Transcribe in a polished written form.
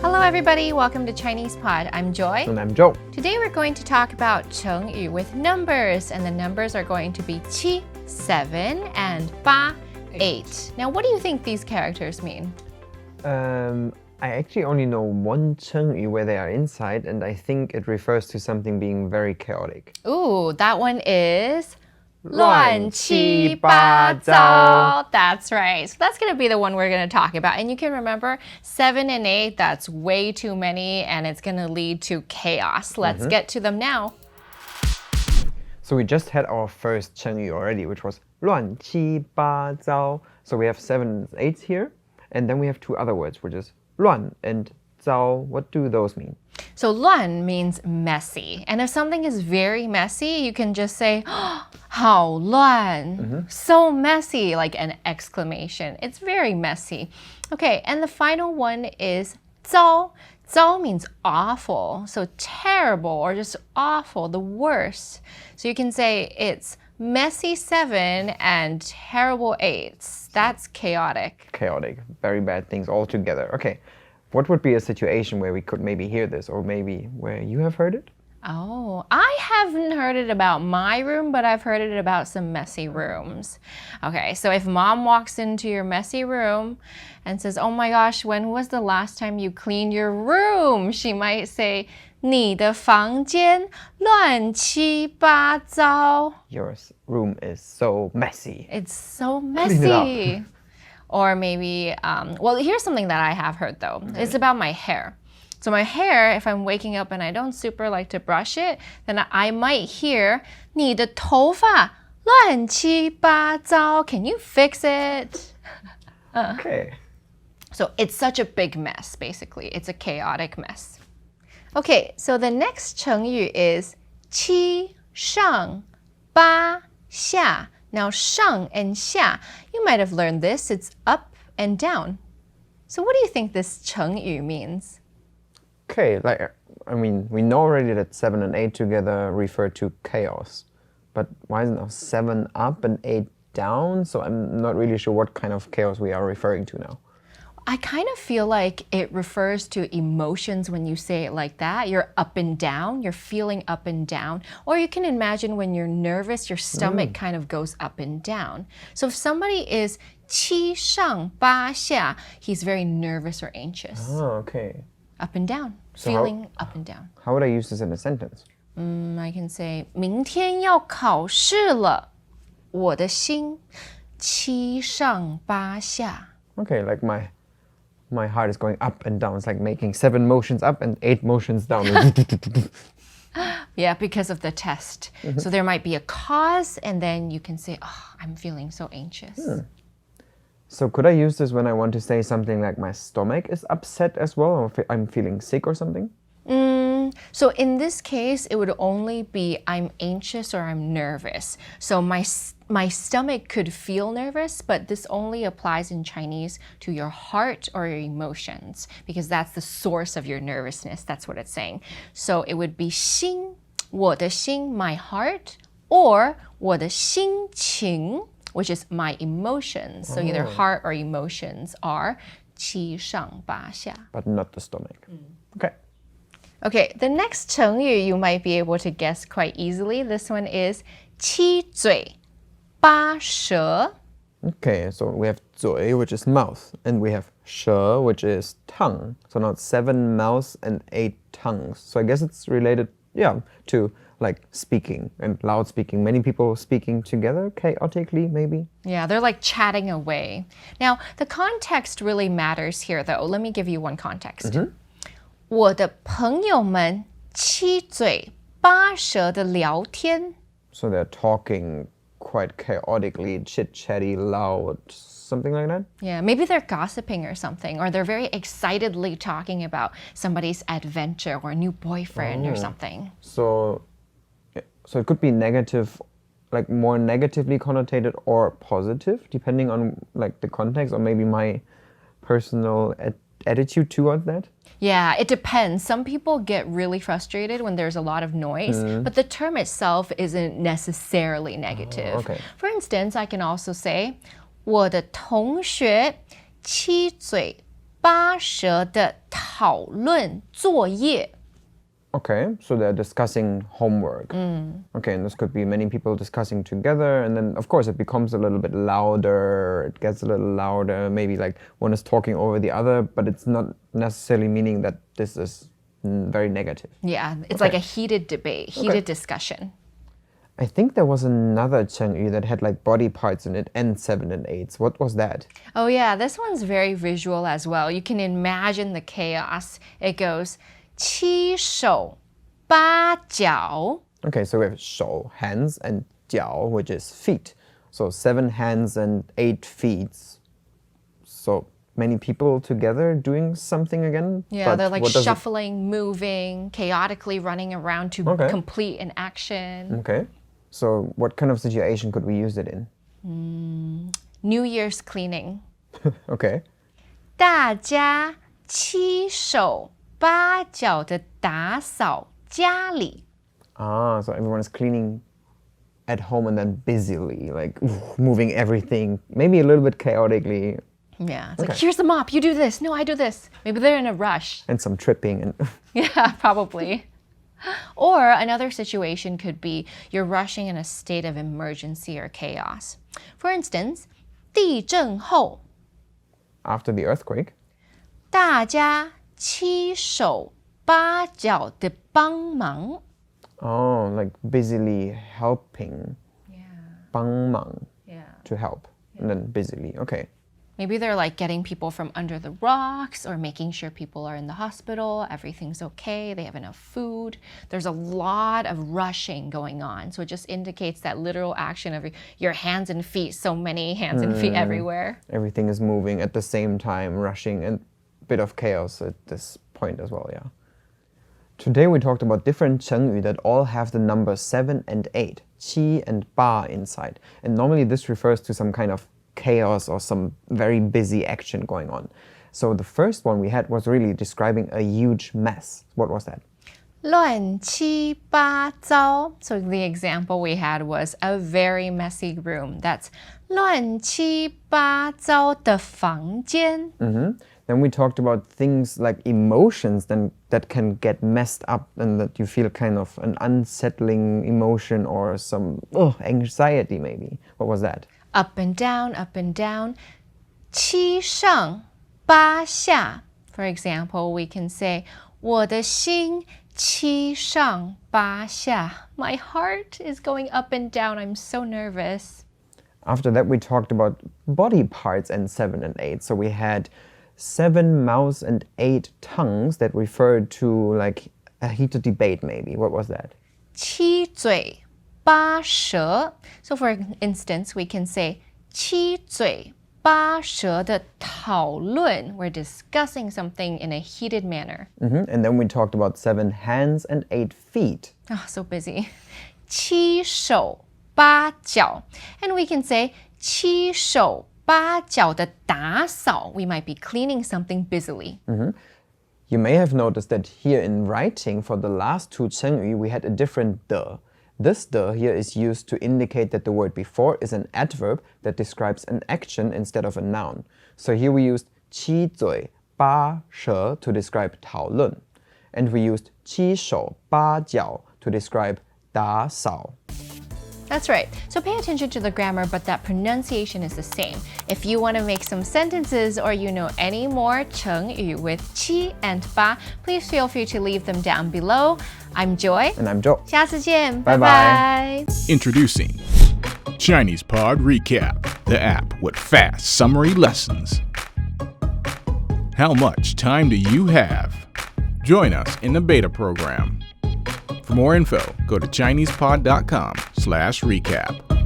Hello everybody, welcome to ChinesePod. I'm Joy. And I'm Joe. Today we're going to talk about Chengyu with numbers, and the numbers are going to be 七, 7, and 八, 8. Now, what do you think these characters mean? I actually only know one Chengyu where they are inside, and I think it refers to something being very chaotic. Ooh, that one is 乱七八糟. That's right. So that's going to be the one we're going to talk about. And you can remember 7 and 8, that's way too many, and it's going to lead to chaos. Let's get to them now. So we just had our first Chengyu already, which was 乱七八糟. So we have 7 and 8 here, and then we have two other words, which is 乱 and 糟. What do those mean? So 乱 means messy. And if something is very messy, you can just say, oh, 好乱. So messy, like an exclamation. It's very messy. Okay, and the final one is 糟. 糟 means awful. So terrible or just awful, the worst. So you can say it's messy 7 and terrible 8. That's chaotic. Chaotic. Very bad things all together. Okay. What would be a situation where we could maybe hear this, or maybe where you have heard it? Oh, I haven't heard it about my room, but I've heard it about some messy rooms. Okay, so if mom walks into your messy room and says, oh my gosh, when was the last time you cleaned your room? She might say, 你的房间乱七八糟. Your room is so messy. It's so Clean it messy. up. Or maybe, well, here's something that I have heard though. Okay. It's about my hair. So my hair, if I'm waking up and I don't super like to brush it, then I might hear, 你的头发乱七八糟. Can you fix it? Okay. So it's such a big mess, basically. It's a chaotic mess. Okay, so the next Chengyu is 七上八下. Now, 上 and 下, you might have learned this. It's up and down. So what do you think this Chengyu means? Okay, I mean, we know already that 7 and 8 together refer to chaos. But why isn't it 7 up and 8 down? So I'm not really sure what kind of chaos we are referring to now. I kind of feel like it refers to emotions when you say it like that. You're up and down, you're feeling up and down. Or you can imagine when you're nervous, your stomach kind of goes up and down. So if somebody is 七上八下, he's very nervous or anxious. Oh, okay. Up and down, So feeling up and down. How would I use this in a sentence? I can say, 明天要考试了，我的心七上八下. Okay, like my heart is going up and down. It's like making 7 motions up and 8 motions down. Yeah, because of the test. So there might be a cause, and then you can say, oh, I'm feeling so anxious. So could I use this when I want to say something like my stomach is upset as well, or I'm feeling sick or something? So in this case, it would only be I'm anxious or I'm nervous. So my stomach could feel nervous, but this only applies in Chinese to your heart or your emotions, because that's the source of your nervousness. That's what it's saying. So it would be 心, 我的心, my heart, or 我的心情, which is my emotions. So either heart or emotions are 七上八下. But not the stomach. Okay. Okay, the next Chengyu you might be able to guess quite easily. This one is 七嘴八舌. Okay, so we have 嘴, which is mouth, and we have 舌, which is tongue. So now it's 7 mouths and 8 tongues. So I guess it's related, to like speaking and loud speaking. Many people speaking together chaotically, maybe. Yeah, they're like chatting away. Now, the context really matters here, though. Let me give you one context. 我的朋友们七嘴八舌地聊天. So they're talking quite chaotically, chit-chatty, loud, something like that? Yeah, maybe they're gossiping or something, or they're very excitedly talking about somebody's adventure or a new boyfriend or something. So it could be negative, like more negatively connotated or positive, depending on like the context or maybe my personal attitude toward that. Yeah, it depends. Some people get really frustrated when there's a lot of noise, but the term itself isn't necessarily negative. Okay. For instance, I can also say, 我的同学七嘴八舌地讨讨论作业。 Okay, so they're discussing homework. Okay, and this could be many people discussing together, and then of course it becomes a little bit louder, it gets a little louder, maybe like one is talking over the other, but it's not necessarily meaning that this is very negative. Yeah, it's like a heated debate, heated discussion. I think there was another Chengyu that had like body parts in it and 7 and 8s. What was that? Oh yeah, this one's very visual as well. You can imagine the chaos. It goes 七手八脚. Okay, so we have 手, hands, and 脚, which is feet. So 7 hands and 8 feet. So many people together doing something again? Yeah, they're like shuffling, moving, chaotically running around to complete an action. Okay. So what kind of situation could we use it in? New Year's cleaning. Okay. 大家七手八脚的打扫家里. Ah, so everyone is cleaning at home and then busily, like moving everything, maybe a little bit chaotically. Yeah, it's like, here's the mop, you do this, no, I do this. Maybe they're in a rush. And some tripping. And Yeah, probably. Or another situation could be you're rushing in a state of emergency or chaos. For instance, 地震后, after the earthquake. 大家七手八脚的帮忙. Oh, like busily helping. Yeah. 帮忙. Yeah. To help. And then busily. Okay. Maybe they're like getting people from under the rocks or making sure people are in the hospital, everything's okay, they have enough food. There's a lot of rushing going on. So it just indicates that literal action of your hands and feet, so many hands and feet everywhere. Everything is moving at the same time, rushing, and a bit of chaos at this point as well, yeah. Today we talked about different Chengyu that all have the numbers 7 and 8, qi and ba inside. And normally this refers to some kind of chaos or some very busy action going on. So the first one we had was really describing a huge mess. What was that? 乱七八糟. So the example we had was a very messy room. That's 乱七八糟的房间. Then we talked about things like emotions that can get messed up and that you feel kind of an unsettling emotion or some anxiety maybe. What was that? Up and down, up and down. 七上八下. For example, we can say 我的心七上八下. My heart is going up and down. I'm so nervous. After that, we talked about body parts and 7 and 8. So we had 7 mouths and 8 tongues that referred to like a heated debate maybe. What was that? 七嘴八舌. So for instance, we can say 七嘴八舌的讨论. We're discussing something in a heated manner. And then we talked about 7 hands and 8 feet. Oh, so busy. 七手八脚. And we can say 七手八脚的打扫. We might be cleaning something busily. You may have noticed that here in writing for the last 2 Chengyu, we had a different de. This de here is used to indicate that the word before is an adverb that describes an action instead of a noun. So here we used 七嘴八舌 to describe 讨论. And we used 七手八脚 to describe 打扫. That's right. So pay attention to the grammar, but that pronunciation is the same. If you want to make some sentences or you know any more Chengyu with qi and ba, please feel free to leave them down below. I'm Joy. And I'm Joe. 下次见. Bye-bye. Bye-bye. Introducing ChinesePod Recap, the app with fast summary lessons. How much time do you have? Join us in the beta program. For more info, go to ChinesePod.com/recap.